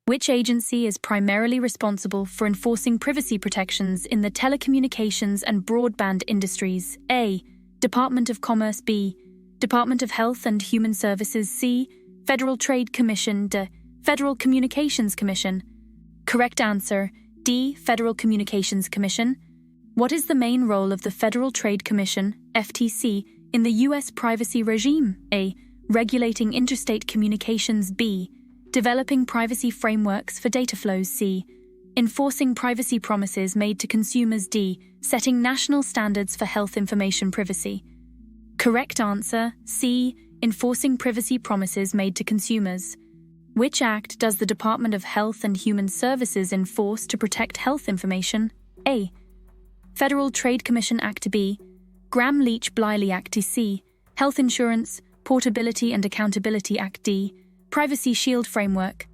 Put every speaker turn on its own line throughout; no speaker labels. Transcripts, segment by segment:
Which agency is primarily responsible for enforcing privacy protections in the telecommunications and broadband industries? A. Department of Commerce. B. Department of Health and Human Services. C. Federal Trade Commission. D. Federal Communications Commission. Correct answer, D. Federal Communications Commission. What is the main role of the Federal Trade Commission, FTC, in the U.S. privacy regime? A. Regulating interstate communications. B. Developing privacy frameworks for data flows. C. Enforcing privacy promises made to consumers. D. Setting national standards for health information privacy. Correct answer, C. Enforcing privacy promises made to consumers. Which act does the Department of Health and Human Services enforce to protect health information? A. Federal Trade Commission Act. B. Gramm-Leach-Bliley Act. C. Health Insurance, Portability and Accountability Act. D. Privacy Shield Framework.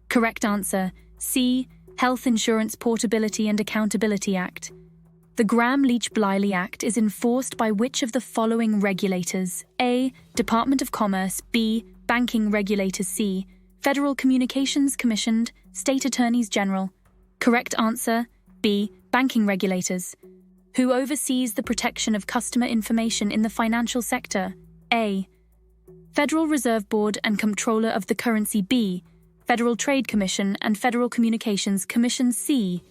Correct answer, C. Health Insurance Portability and Accountability Act. The Gramm-Leach-Bliley Act is enforced by which of the following regulators? A. Department of Commerce. B. Banking regulators. C. Federal Communications Commission. State Attorneys General. Correct answer, B. Banking regulators. Who oversees the protection of customer information in the financial sector? A. Federal Reserve Board and Comptroller of the Currency. B. Federal Trade Commission and Federal Communications Commission. C.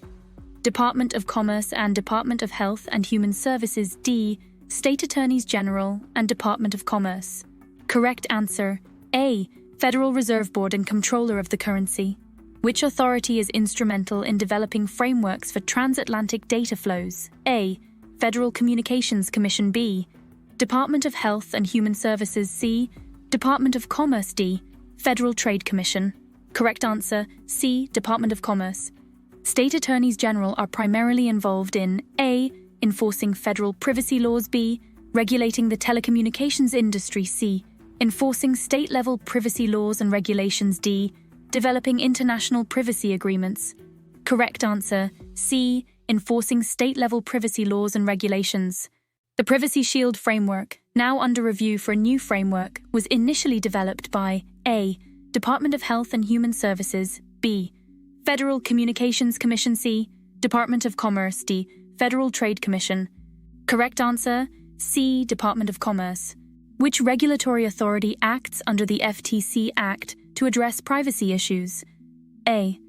Department of Commerce and Department of Health and Human Services. D. State Attorneys General and Department of Commerce. Correct answer, A. Federal Reserve Board and Comptroller of the Currency. Which authority is instrumental in developing frameworks for transatlantic data flows? A. Federal Communications Commission. B. Department of Health and Human Services. C. Department of Commerce. D. Federal Trade Commission. Correct answer, C. Department of Commerce. State Attorneys General are primarily involved in A. Enforcing federal privacy laws. B. Regulating the telecommunications industry. C. Enforcing state-level privacy laws and regulations. D. Developing international privacy agreements. Correct answer, C. Enforcing state-level privacy laws and regulations. The Privacy Shield Framework, now under review for a new framework, was initially developed by A. Department of Health and Human Services. B. Federal Communications Commission. C. Department of Commerce. D. Federal Trade Commission. Correct answer, C. Department of Commerce. Which regulatory authority acts under the FTC Act to address privacy issues? A.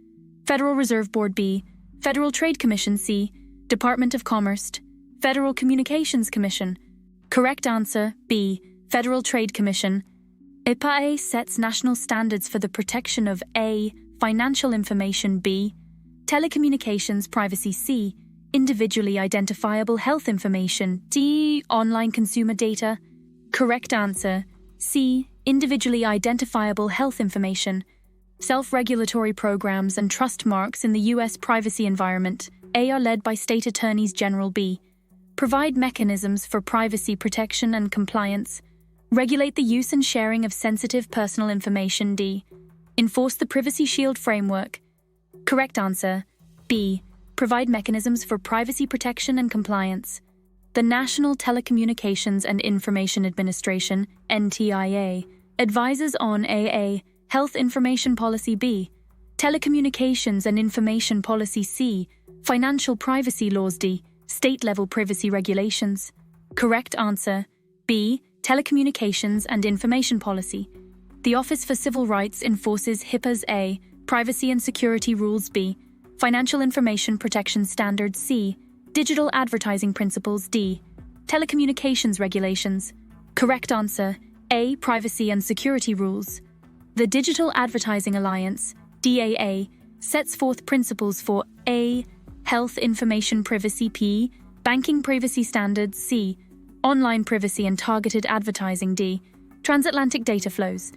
Federal Reserve Board. B. Federal Trade Commission. C. Department of Commerce. Federal Communications Commission. Correct answer, B. Federal Trade Commission. IPA sets national standards for the protection of A. Financial information. B. Telecommunications privacy. C. Individually identifiable health information. D. Online consumer data. Correct answer, C. Individually identifiable health information. Self-regulatory programs and trust marks in the U.S. privacy environment. A. Are led by State Attorneys General. B. Provide mechanisms for privacy protection and compliance. Regulate the use and sharing of sensitive personal information. D. Enforce the Privacy Shield Framework. Correct answer, B. Provide mechanisms for privacy protection and compliance. The National Telecommunications and Information Administration, NTIA, advises on A. Health Information Policy. B. Telecommunications and Information Policy. C. Financial privacy laws. D. State-level privacy regulations. Correct answer, B. Telecommunications and Information Policy. The Office for Civil Rights enforces HIPAA's A. Privacy and Security Rules. B. Financial Information Protection Standards. C. Digital Advertising Principles. D. Telecommunications Regulations. Correct answer, A. Privacy and Security Rules. The Digital Advertising Alliance, DAA, sets forth principles for A. Health Information Privacy. P. Banking Privacy Standards. C. Online Privacy and Targeted Advertising. D. Transatlantic Data Flows.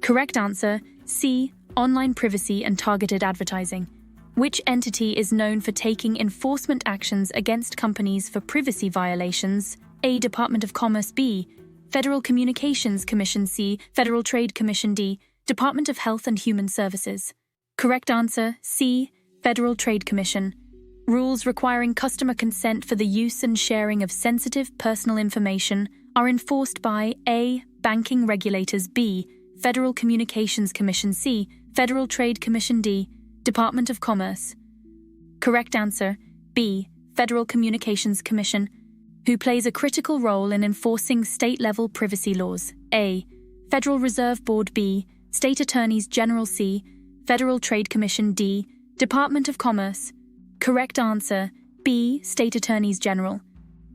Correct answer, C. Online Privacy and Targeted Advertising. Which entity is known for taking enforcement actions against companies for privacy violations? A. Department of Commerce. B. Federal Communications Commission. C. Federal Trade Commission. D. Department of Health and Human Services. Correct answer, C. Federal Trade Commission. Rules requiring customer consent for the use and sharing of sensitive personal information are enforced by A. Banking regulators. B. Federal Communications Commission. C. Federal Trade Commission. D. Department of Commerce. Correct answer, B. Federal Communications Commission, who plays a critical role in enforcing state-level privacy laws. A. Federal Reserve Board. B. State Attorneys General. C. Federal Trade Commission. D. Department of Commerce. Correct answer, B. State Attorneys General.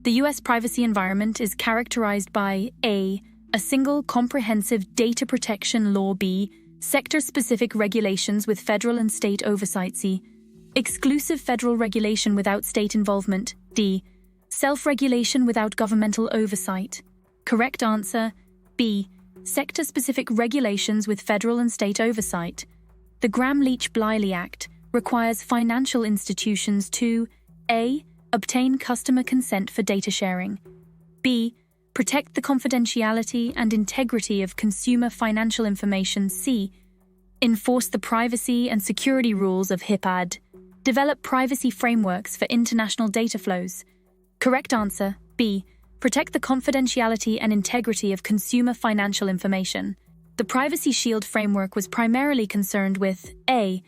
The U.S. privacy environment is characterized by A. A single comprehensive data protection law. B. Sector-specific regulations with federal and state oversight. C. Exclusive federal regulation without state involvement. D. Self-regulation without governmental oversight. Correct answer, B. Sector-specific regulations with federal and state oversight. The Gramm-Leach-Bliley Act requires financial institutions to A. Obtain customer consent for data sharing. B. Protect the confidentiality and integrity of consumer financial information. C. Enforce the privacy and security rules of HIPAA. Develop privacy frameworks for international data flows. Correct answer, B. Protect the confidentiality and integrity of consumer financial information. The Privacy Shield framework was primarily concerned with A.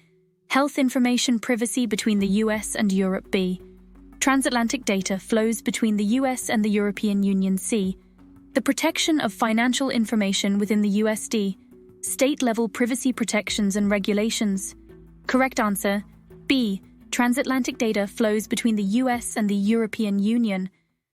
Health information privacy between the US and Europe. B. Transatlantic data flows between the US and the European Union. C. The protection of financial information within the USD. State-level privacy protections and regulations. Correct answer, B. Transatlantic data flows between the US and the European Union.